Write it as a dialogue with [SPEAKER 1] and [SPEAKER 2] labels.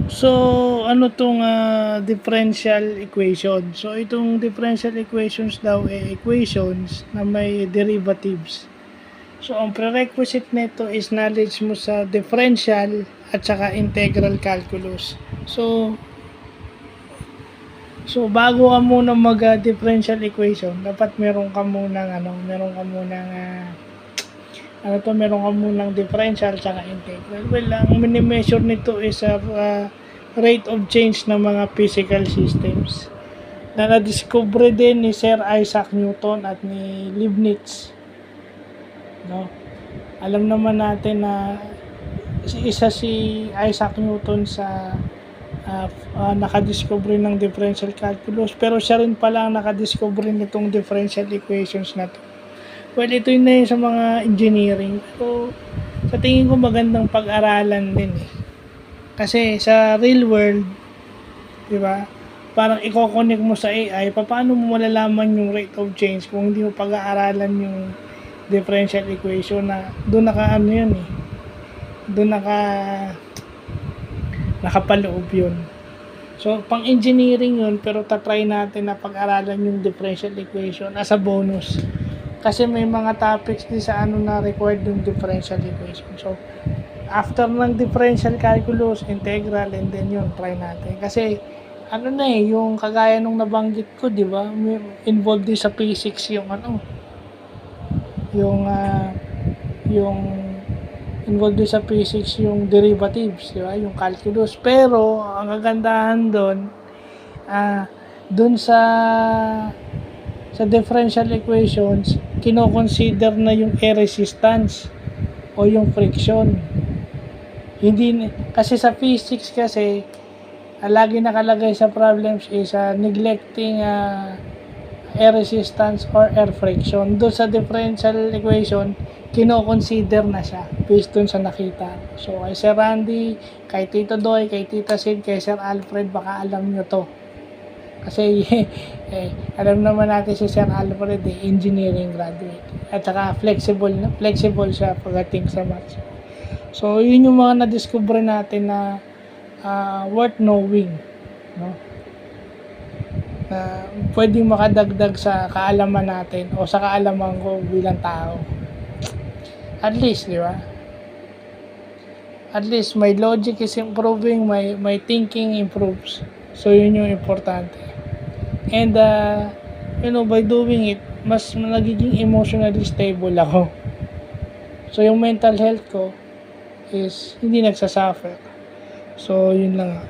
[SPEAKER 1] So, ano 'tong, differential equation? So, itong differential equations daw, equations na may derivatives. So, ang prerequisite nito is knowledge mo sa differential at saka integral calculus. So, bago ka muna mag, differential equation, dapat meron ka munang meron ka munang differential tsaka integral. Well, ang mini-measure nito is rate of change ng mga physical systems na nadiskubre din ni Sir Isaac Newton at ni Leibniz. No? Alam naman natin na si Isaac Newton sa nakadiscover ng differential calculus, pero siya rin pala ang nakadiscover nitong differential equations na to. Well, ito yun na yun sa mga engineering. So, sa tingin ko magandang pag-aralan din eh. Kasi sa real world, di ba, parang i-connect mo sa AI, paano mo malalaman yung rate of change kung hindi mo pag-aaralan yung differential equation na doon nakapaloob yun. So, pang engineering yun, pero tatry natin na pag-aralan yung differential equation as a bonus. Kasi may mga topics din sa na required yung differential equation. So, after ng differential calculus, integral, and then yun, try natin. Kasi, yung kagaya nung nabanggit ko, di ba? Involved din sa physics yung involved din sa physics yung derivatives, di ba? Yung calculus. Pero, ang kagandahan doon sa differential equations, kino-consider na yung air resistance o yung friction. Kasi sa physics kasi, lagi nakalagay sa problems is neglecting air resistance or air friction. Doon sa differential equation, kino-consider na siya based dun sa nakita. So, kay Sir Randy, kay Tito Doy, kay Tita Sid, kay Sir Alfred, baka alam nyo to. Kasi, alam naman natin si Sir Alfred, engineering graduate. At saka flexible siya pagdating sa maths. So, yun yung mga na-discover natin na worth knowing. No? Na pwedeng makadagdag sa kaalaman natin o sa kaalaman ko bilang tao. At least, di ba? At least, my logic is improving, my thinking improves. So, yun yung importante. And, by doing it, mas nagiging emotionally stable ako. So, yung mental health ko is hindi nagsasuffer. So, yun lang.